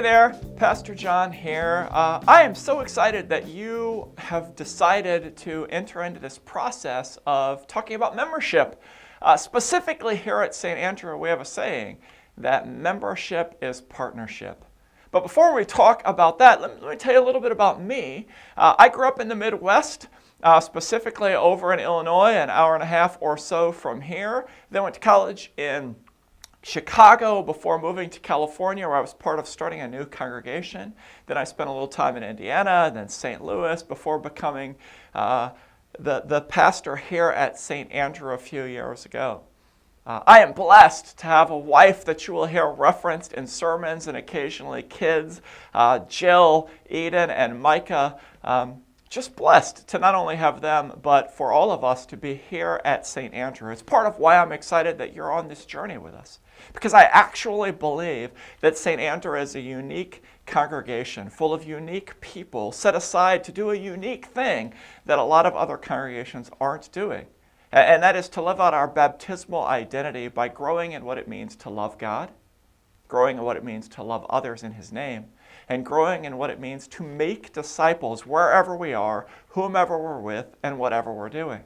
Hey there, Pastor John here. I am so excited that you have decided to enter into this process of talking about membership. Specifically here at St. Andrew, we have a saying that membership is partnership. But before we talk about that, let me tell you a little bit about me. I grew up in the Midwest, specifically over in Illinois, an hour and a half or so from here. Then went to college in Chicago before moving to California, where I was part of starting a new congregation. Then I spent a little time in Indiana, then St. Louis, before becoming the pastor here at St. Andrew a few years ago. I am blessed to have a wife that you will hear referenced in sermons and occasionally kids, Jill, Eden, and Micah. Just blessed to not only have them, but for all of us to be here at St. Andrew. It's part of why I'm excited that you're on this journey with us, because I actually believe that St. Andrew is a unique congregation full of unique people set aside to do a unique thing that a lot of other congregations aren't doing. And that is to live out our baptismal identity by growing in what it means to love God, growing in what it means to love others in His name, and growing in what it means to make disciples wherever we are, whomever we're with, and whatever we're doing.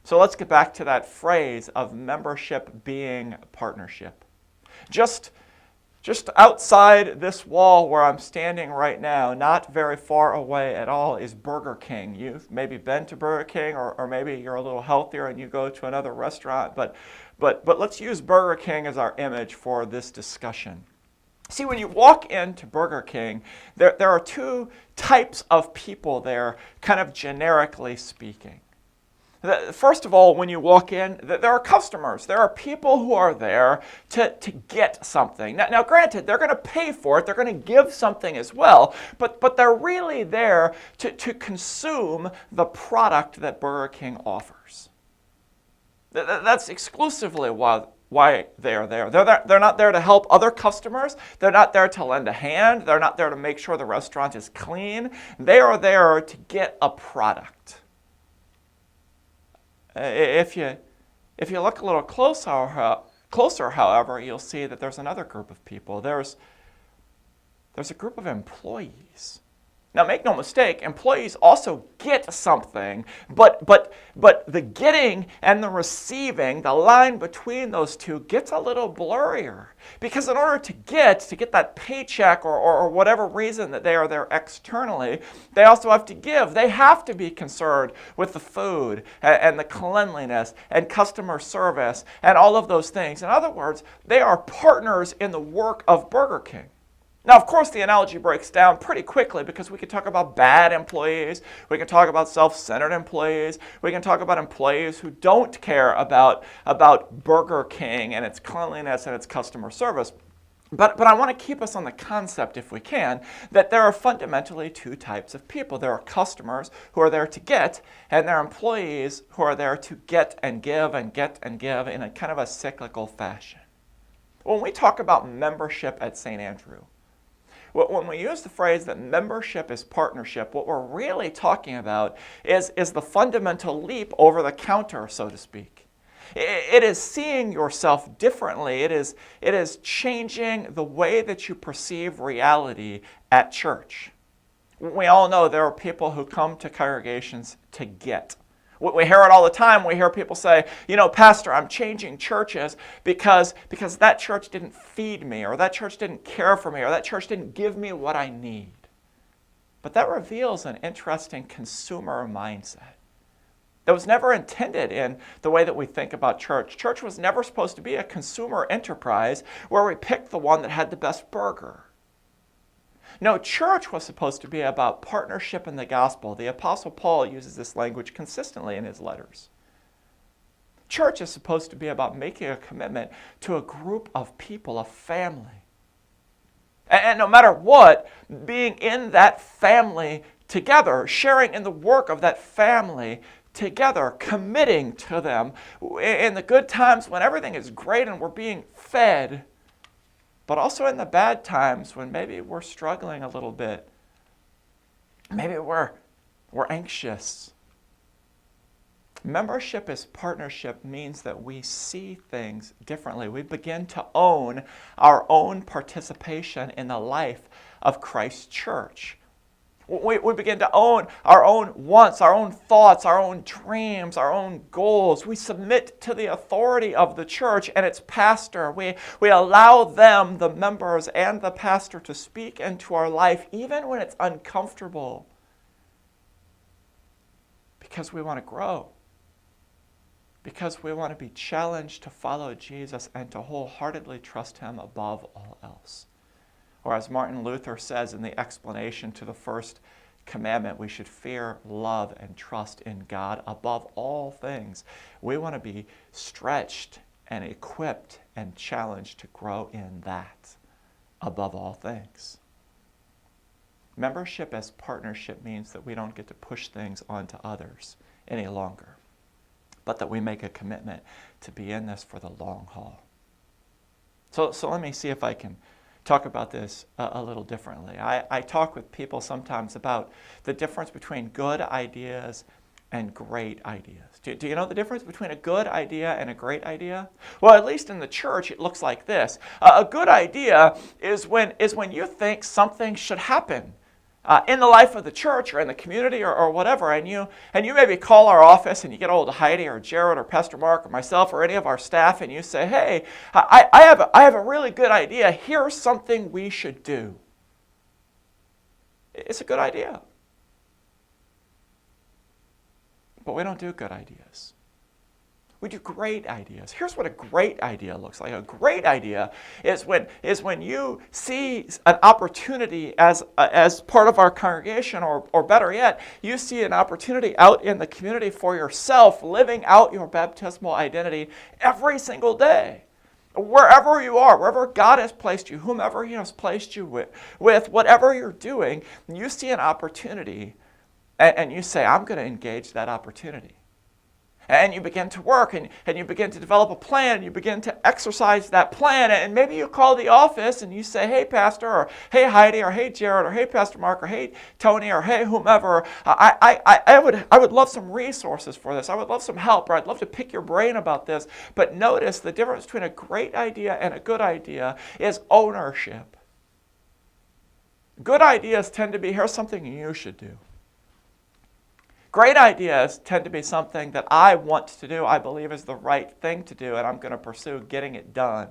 So let's get back to that phrase of membership being partnership. Just outside this wall where I'm standing right now, not very far away at all, is Burger King. You've maybe been to Burger King, or maybe you're a little healthier and you go to another restaurant, but let's use Burger King as our image for this discussion. See, when you walk into Burger King, there are two types of people there, kind of generically speaking. First of all, when you walk in, there are customers. There are people who are there to get something. Now, granted, they're going to pay for it. They're going to give something as well. But they're really there to consume the product that Burger King offers. That's exclusively why they are there. They're not there to help other customers. They're not there to lend a hand. They're not there to make sure the restaurant is clean. They are there to get a product. If you look a little closer, however, you'll see that there's another group of people. There's a group of employees. Now, make no mistake, employees also get something, but the getting and the receiving, the line between those two gets a little blurrier. Because in order to get that paycheck or whatever reason that they are there externally, they also have to give. They have to be concerned with the food and the cleanliness and customer service and all of those things. In other words, they are partners in the work of Burger King. Now, of course, the analogy breaks down pretty quickly because we can talk about bad employees, we can talk about self-centered employees, we can talk about employees who don't care about Burger King and its cleanliness and its customer service. But I want to keep us on the concept, if we can, that there are fundamentally two types of people. There are customers who are there to get, and there are employees who are there to get and give in a kind of a cyclical fashion. When we talk about membership at St. Andrew, when we use the phrase that membership is partnership, what we're really talking about is the fundamental leap over the counter, so to speak. It is seeing yourself differently. It is changing the way that you perceive reality at church. We all know there are people who come to congregations to get. We hear it all the time. We hear people say, Pastor, I'm changing churches because that church didn't feed me, or that church didn't care for me, or that church didn't give me what I need. But that reveals an interesting consumer mindset that was never intended in the way that we think about church. Church was never supposed to be a consumer enterprise where we picked the one that had the best burger. No, church was supposed to be about partnership in the gospel. The Apostle Paul uses this language consistently in his letters. Church is supposed to be about making a commitment to a group of people, a family. And no matter what, being in that family together, sharing in the work of that family together, committing to them in the good times when everything is great and we're being fed, but also in the bad times when maybe we're struggling a little bit. Maybe we're anxious. Membership as partnership means that we see things differently. We begin to own our own participation in the life of Christ's church. We begin to own our own wants, our own thoughts, our own dreams, our own goals. We submit to the authority of the church and its pastor. We allow them, the members and the pastor, to speak into our life even when it's uncomfortable, because we want to grow, because we want to be challenged to follow Jesus and to wholeheartedly trust him above all else. Or as Martin Luther says in the explanation to the first commandment, we should fear, love, and trust in God above all things. We want to be stretched and equipped and challenged to grow in that above all things. Membership as partnership means that we don't get to push things onto others any longer, but that we make a commitment to be in this for the long haul. So let me see if I can talk about this a little differently. I talk with people sometimes about the difference between good ideas and great ideas. Do you know the difference between a good idea and a great idea? Well, at least in the church, it looks like this. A good idea is when you think something should happen in the life of the church or in the community or whatever, and you maybe call our office and you get hold of Heidi or Jared or Pastor Mark or myself or any of our staff, and you say, hey, I have a really good idea. Here's something we should do. It's a good idea. But we don't do good ideas. We do great ideas. Here's what a great idea looks like. A great idea is when you see an opportunity as part of our congregation, or better yet, you see an opportunity out in the community for yourself, living out your baptismal identity every single day. Wherever you are, wherever God has placed you, whomever he has placed you with whatever you're doing, you see an opportunity and you say, I'm going to engage that opportunity. And you begin to work, and you begin to develop a plan, and you begin to exercise that plan, and maybe you call the office and you say, hey, Pastor, or hey, Heidi, or hey, Jared, or hey, Pastor Mark, or hey, Tony, or hey, whomever, I would love some resources for this. I would love some help, or I'd love to pick your brain about this. But notice the difference between a great idea and a good idea is ownership. Good ideas tend to be, here's something you should do. Great ideas tend to be something that I want to do, I believe is the right thing to do, and I'm going to pursue getting it done.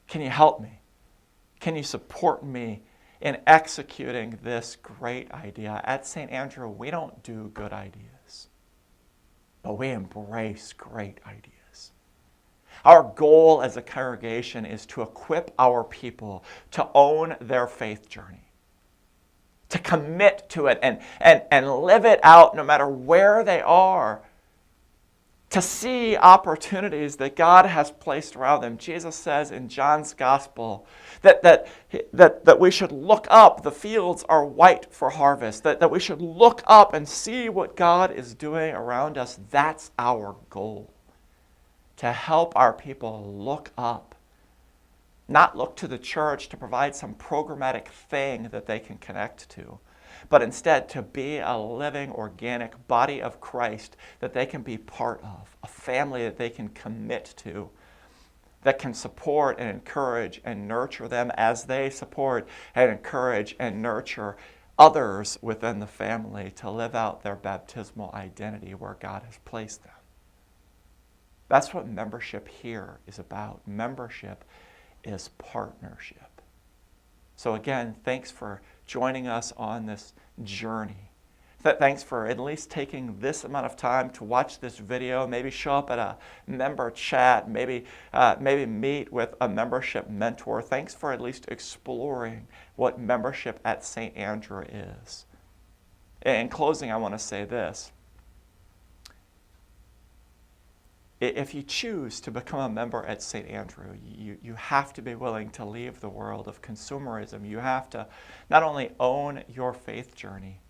Can you help me? Can you support me in executing this great idea? At St. Andrew, we don't do good ideas, but we embrace great ideas. Our goal as a congregation is to equip our people to own their faith journey, to commit to it and live it out no matter where they are, to see opportunities that God has placed around them. Jesus says in John's Gospel that we should look up. The fields are white for harvest, that we should look up and see what God is doing around us. That's our goal, to help our people look up. Not look to the church to provide some programmatic thing that they can connect to, but instead to be a living, organic body of Christ that they can be part of, a family that they can commit to, that can support and encourage and nurture them as they support and encourage and nurture others within the family to live out their baptismal identity where God has placed them. That's what membership here is about. Membership is partnership. So again, thanks for joining us on this journey. Thanks for at least taking this amount of time to watch this video, maybe show up at a member chat, maybe meet with a membership mentor. Thanks for at least exploring what membership at St. Andrew is. In closing, I want to say this. If you choose to become a member at St. Andrew, you have to be willing to leave the world of consumerism. You have to not only own your faith journey,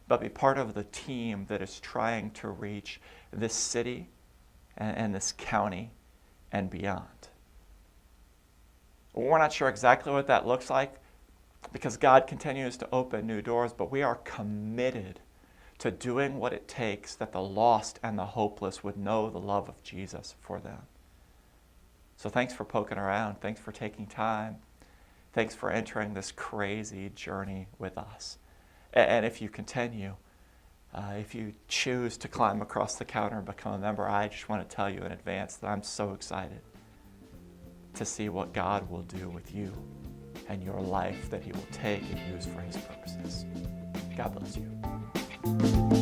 but be part of the team that is trying to reach this city and this county and beyond. We're not sure exactly what that looks like because God continues to open new doors, but we are committed to doing what it takes that the lost and the hopeless would know the love of Jesus for them. So thanks for poking around. Thanks for taking time. Thanks for entering this crazy journey with us. And if you continue, if you choose to climb across the counter and become a member, I just want to tell you in advance that I'm so excited to see what God will do with you and your life that he will take and use for his purposes. God bless you.